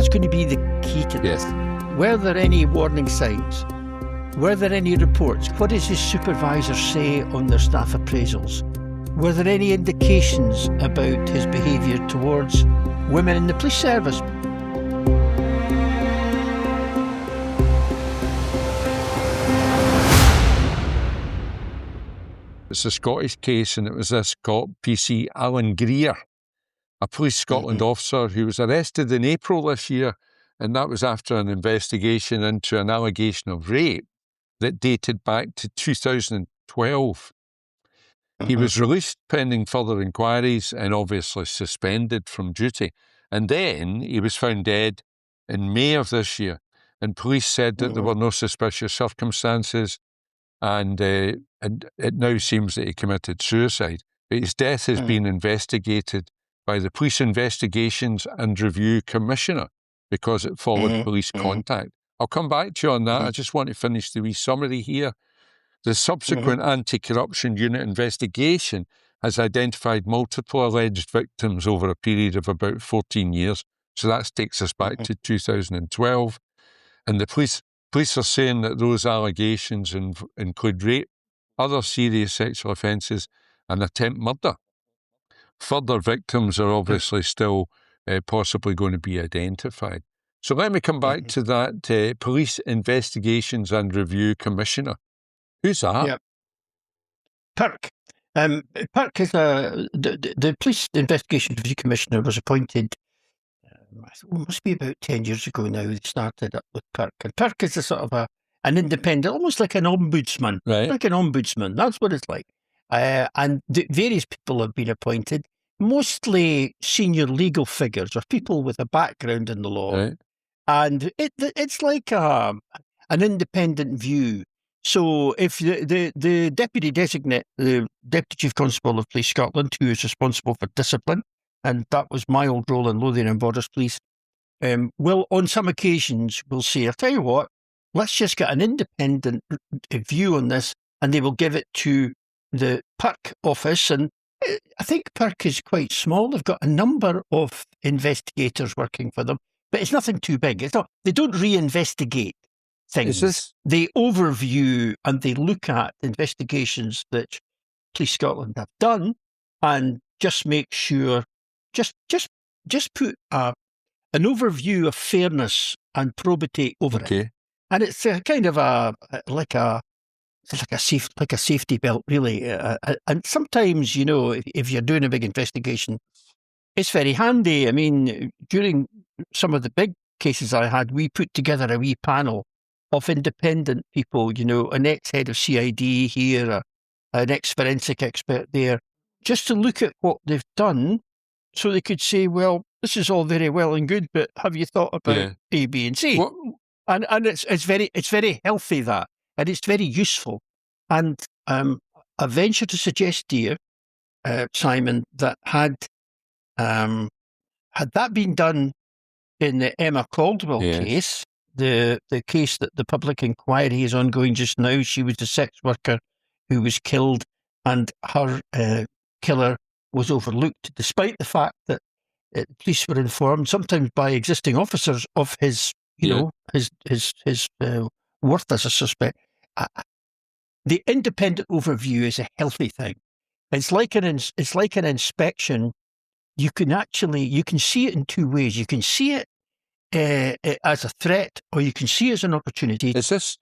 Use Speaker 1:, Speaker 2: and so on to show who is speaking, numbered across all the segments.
Speaker 1: That's going to be the key to this. Were there any warning signs? Were there any reports? What does his supervisor say on their staff appraisals? Were there any indications about his behaviour towards women in the police service?
Speaker 2: It's a Scottish case, and it was this PC Alan Greer, a Police Scotland officer who was arrested in April this year, and that was after an investigation into an allegation of rape that dated back to 2012. He was released pending further inquiries and obviously suspended from duty. And then he was found dead in May of this year, and police said that there were no suspicious circumstances, and it now seems that he committed suicide. But his death has been investigated by the Police Investigations and Review Commissioner because it followed police contact. I'll come back to you on that. I just want to finish the wee summary here. The subsequent anti-corruption unit investigation has identified multiple alleged victims over a period of about 14 years. So that takes us back to 2012. And the police are saying that those allegations include rape, other serious sexual offences, and attempt murder. Further victims are obviously still possibly going to be identified. So let me come back to that Police Investigations and Review Commissioner. Who's that?
Speaker 1: Yep. PIRC. PIRC is the Police Investigations Review Commissioner was appointed, it must be about 10 years ago now. They started up with PIRC. And PIRC is a sort of an independent, almost like an ombudsman.
Speaker 2: Right.
Speaker 1: Like an ombudsman. That's what it's like. And various people have been appointed, mostly senior legal figures or people with a background in the law.
Speaker 2: Right.
Speaker 1: And it's like an independent view. So if the deputy designate, the Deputy Chief Constable of Police Scotland, who is responsible for discipline, and that was my old role in Lothian and Borders Police, will on some occasions will say, I'll tell you what, let's just get an independent view on this, and they will give it to the PIRC office. And I think PIRC is quite small. They've got a number of investigators working for them, but it's nothing too big. It's not. They don't reinvestigate things. They overview and they look at investigations that Police Scotland have done and just make sure, just put an overview of fairness and probity over it. And it's a kind of like a safety belt, really. And sometimes, you know, if you're doing a big investigation, it's very handy. I mean, during some of the big cases I had, we put together a wee panel of independent people, you know, an ex-head of CID here, an ex-forensic expert there, just to look at what they've done so they could say, well, this is all very well and good, but have you thought about A, B and C? And it's very healthy, that, and it's very useful. And I venture to suggest, dear Simon, that had that been done in the Emma Caldwell case, the case that the public inquiry is ongoing just now, she was a sex worker who was killed, and her killer was overlooked, despite the fact that police were informed, sometimes by existing officers, of his, know, his worth as a suspect. The independent overview is a healthy thing. It's like an inspection. You can see it in two ways. You can see it as a threat, or you can see it as an opportunity.
Speaker 2: Is this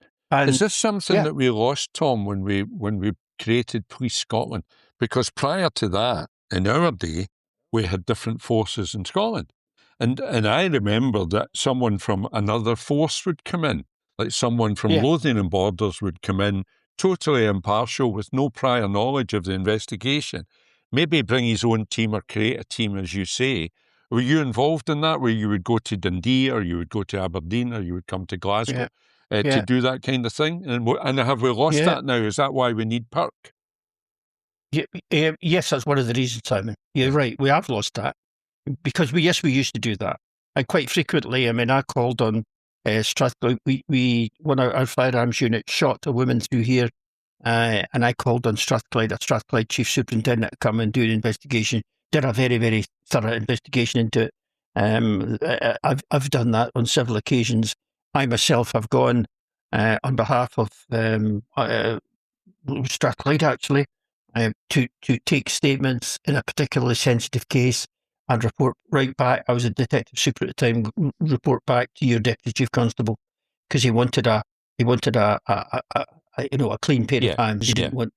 Speaker 2: something that we lost, Tom, when we created Police Scotland? Because prior to that, in our day, we had different forces in Scotland. And I remember that someone from another force would come in, like someone from Lothian and Borders would come in, totally impartial, with no prior knowledge of the investigation, maybe bring his own team or create a team, as you say. Were you involved in that, where you would go to Dundee or you would go to Aberdeen or you would come to Glasgow to do that kind of thing? And have we lost that now? Is that why we need PIRC?
Speaker 1: Yes, that's one of the reasons, Simon. You're right. We have lost that because we used to do that, and quite frequently. I mean, I called on Strathclyde. One of our firearms unit shot a woman through here, and I called on Strathclyde, a Strathclyde chief superintendent, to come and do an investigation. Did a very, very thorough investigation into it, I've done that on several occasions. I myself have gone on behalf of Strathclyde, actually, to take statements in a particularly sensitive case and report right back. I was a detective super at the time. Report back to your deputy chief constable because he wanted a clean pair of hands. He didn't want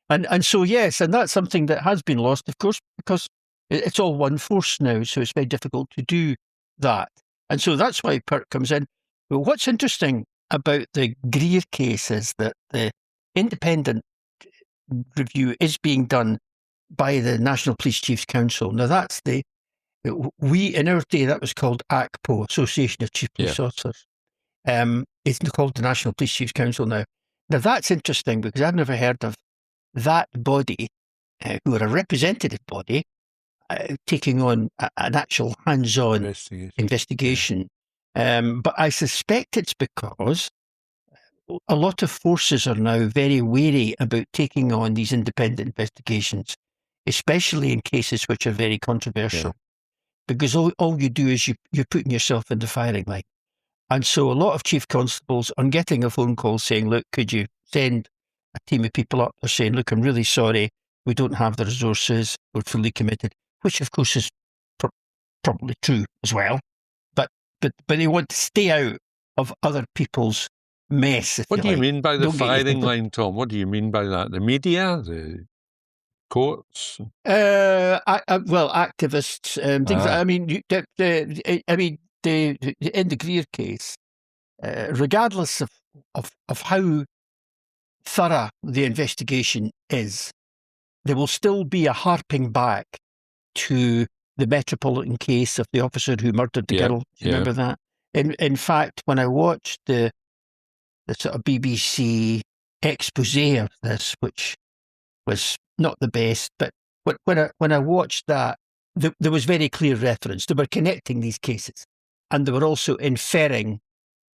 Speaker 1: and so yes, and that's something that has been lost, of course, because it's all one force now, so it's very difficult to do that. And so that's why PIRC comes in. But what's interesting about the Greer case is that the independent review is being done by the National Police Chiefs Council. Now that's in our day that was called ACPO, Association of Chief Police Officers. It's called the National Police Chiefs Council now. Now that's interesting because I've never heard of that body, who are a representative body, taking on an actual hands-on investigation. But I suspect it's because a lot of forces are now very wary about taking on these independent investigations, especially in cases which are very controversial. Because all you do is you're putting yourself in the firing line. And so a lot of chief constables are getting a phone call saying, look, could you send a team of people up? They're saying, look, I'm really sorry, we don't have the resources, we're fully committed, which of course is probably true as well. But they want to stay out of other people's mess.
Speaker 2: What do you mean by the firing line, Tom? What do you mean by that? The media? The courts?
Speaker 1: Well, activists, things. I mean, in the Greer case, regardless of how thorough the investigation is, there will still be a harping back to the Metropolitan case of the officer who murdered the girl. Do you remember that? In fact, when I watched the sort of BBC expose of this, which was not the best, but when I watched that, there was very clear reference. They were connecting these cases, and they were also inferring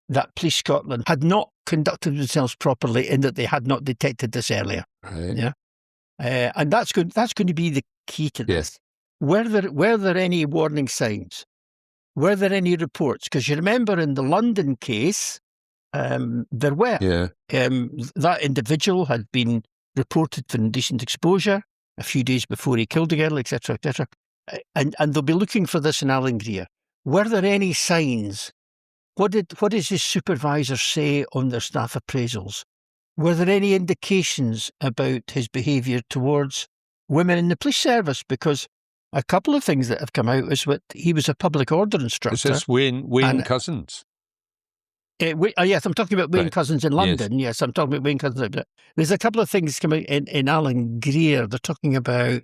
Speaker 1: that Police Scotland had not conducted themselves properly in that they had not detected this earlier.
Speaker 2: Right.
Speaker 1: Yeah, and that's going to be the key to this. Were there any warning signs? Were there any reports? Because you remember in the London case, there were. That individual had been reported for indecent exposure a few days before he killed the girl, etc., etc. And they'll be looking for this in Alan Greer. Were there any signs? What does his supervisor say on their staff appraisals? Were there any indications about his behaviour towards women in the police service? Because a couple of things that have come out is that he was a public order instructor.
Speaker 2: Is this Wayne Couzens?
Speaker 1: Yes, I'm talking about Wayne Couzens in London. Yes, I'm talking about Wayne Couzens. There's a couple of things coming in Alan Greer. They're talking about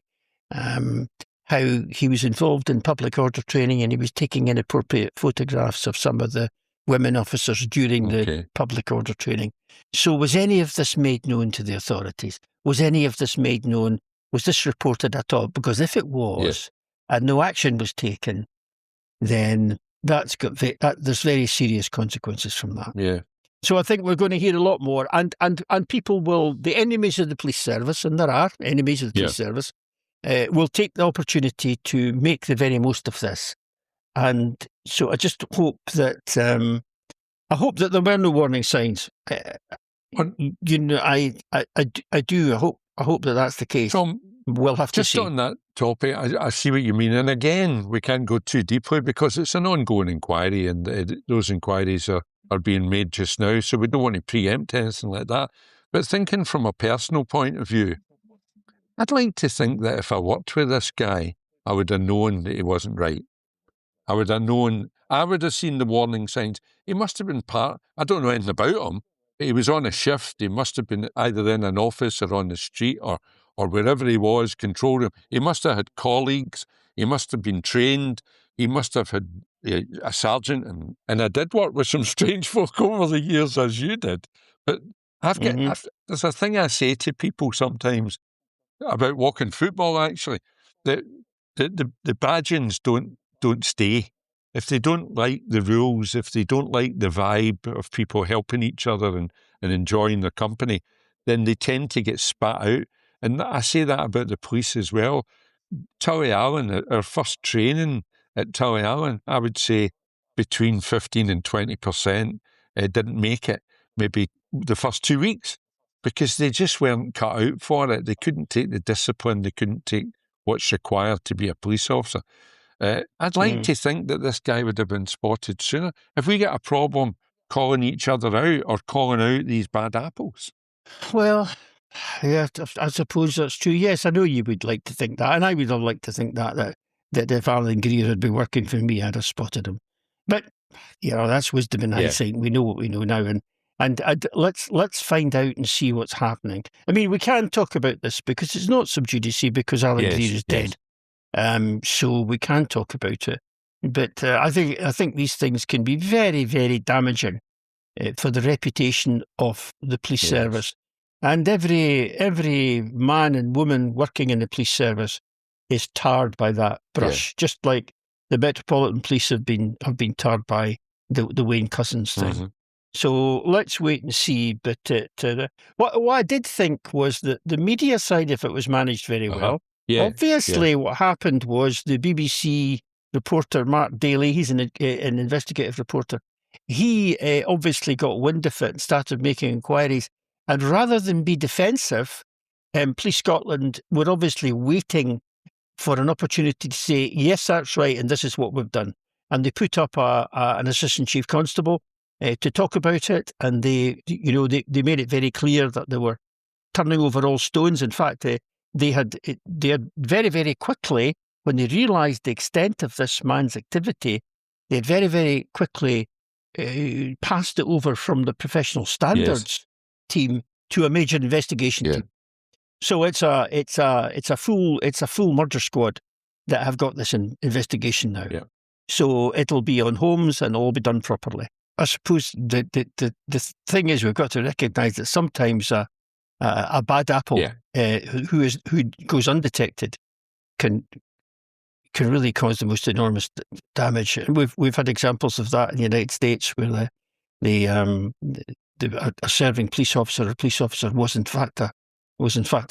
Speaker 1: how he was involved in public order training and he was taking inappropriate photographs of some of the women officers during the public order training. So was any of this made known to the authorities? Was any of this made known? Was this reported at all? Because if it was, and no action was taken, then there's very serious consequences from that.
Speaker 2: Yeah.
Speaker 1: So I think we're going to hear a lot more, and people will, the enemies of the police service, and there are enemies of the police service, will take the opportunity to make the very most of this. And so I just hope that there were no warning signs. I hope that that's the case.
Speaker 2: Tom,
Speaker 1: we'll have to see.
Speaker 2: Just on that topic, I see what you mean. And again, we can't go too deeply because it's an ongoing inquiry and those inquiries are being made just now. So we don't want to preempt anything like that. But thinking from a personal point of view, I'd like to think that if I worked with this guy, I would have known that he wasn't right. I would have seen the warning signs. He must have been I don't know anything about him, but he was on a shift. He must have been either in an office or on the street or wherever he was, control room. He must have had colleagues. He must have been trained. He must have had a sergeant. And I did work with some strange folk over the years, as you did. But there's a thing I say to people sometimes about walking football, actually, that the badgings don't stay. If they don't like the rules, if they don't like the vibe of people helping each other and enjoying their company, then they tend to get spat out. And I say that about the police as well. Tully Allen, our first training at Tullyallen, I would say between 15 and 20% didn't make it maybe the first 2 weeks because they just weren't cut out for it. They couldn't take the discipline. They couldn't take what's required to be a police officer. I'd like to think that this guy would have been spotted sooner. If we get a problem calling each other out or calling out these bad apples.
Speaker 1: Well, yeah, I suppose that's true. Yes, I know you would like to think that, and I would have liked to think that if Alan Greer had been working for me, I'd have spotted him. But that's wisdom in hindsight. We know what we know now, and let's find out and see what's happening. I mean, we can talk about this because it's not sub judice because Alan Greer is dead. So we can talk about it. But I think these things can be very, very damaging for the reputation of the police service. And every man and woman working in the police service is tarred by that brush, just like the Metropolitan Police have been tarred by the Wayne Couzens thing. So let's wait and see. But what I did think was that the media side of it was managed very well. Obviously, what happened was the BBC reporter, Mark Daly, he's an investigative reporter, he obviously got wind of it and started making inquiries. And rather than be defensive, Police Scotland were obviously waiting for an opportunity to say, yes, that's right, and this is what we've done. And they put up an assistant chief constable to talk about it, and they made it very clear that they were turning over all stones. In fact, they had very, very quickly, when they realised the extent of this man's activity, they had very, very quickly passed it over from the professional standards team to a major investigation team. So it's a full murder squad that have got this investigation now. So it'll be on homes and it'll be done properly. I suppose the thing is, we've got to recognise that sometimes a bad apple who goes undetected can really cause the most enormous damage. And we've had examples of that in the United States where a serving police officer or police officer was in fact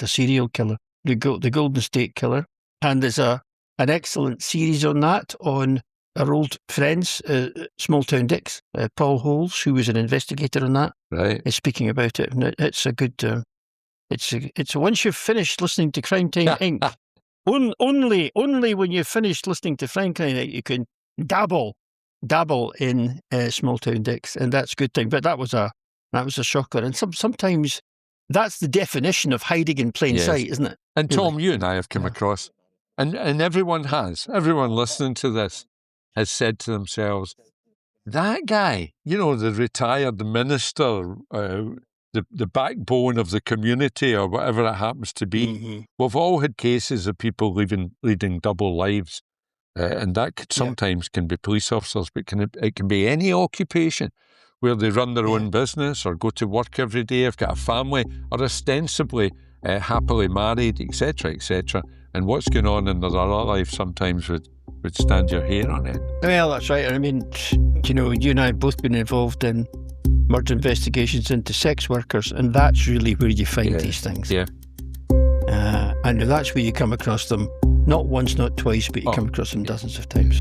Speaker 1: a serial killer, the Golden State Killer. And there's an excellent series on that on our old friends, Small Town Dicks, Paul Holes, who was an investigator on that, is speaking about it. And it's a good. It's once you've finished listening to Crime Time Inc. Only when you've finished listening to Crime Time Inc. you can dabble in Small Town Dicks, and that's a good thing. But that was a shocker, and sometimes that's the definition of hiding in plain sight, isn't it?
Speaker 2: And Tom, you and I have come across, and everyone listening to this has said to themselves, that guy, the retired minister, the backbone of the community or whatever it happens to be. We've all had cases of people leading double lives, and that sometimes can be police officers, but it can be any occupation where they run their own business or go to work every day, have got a family, or ostensibly happily married, etc., etc. And what's going on in their other life sometimes would stand your hair on end.
Speaker 1: Well, that's right. I mean, you and I have both been involved in murder investigations into sex workers, and that's really where you find these things. And that's where you come across them, not once, not twice, but you come across them dozens of times.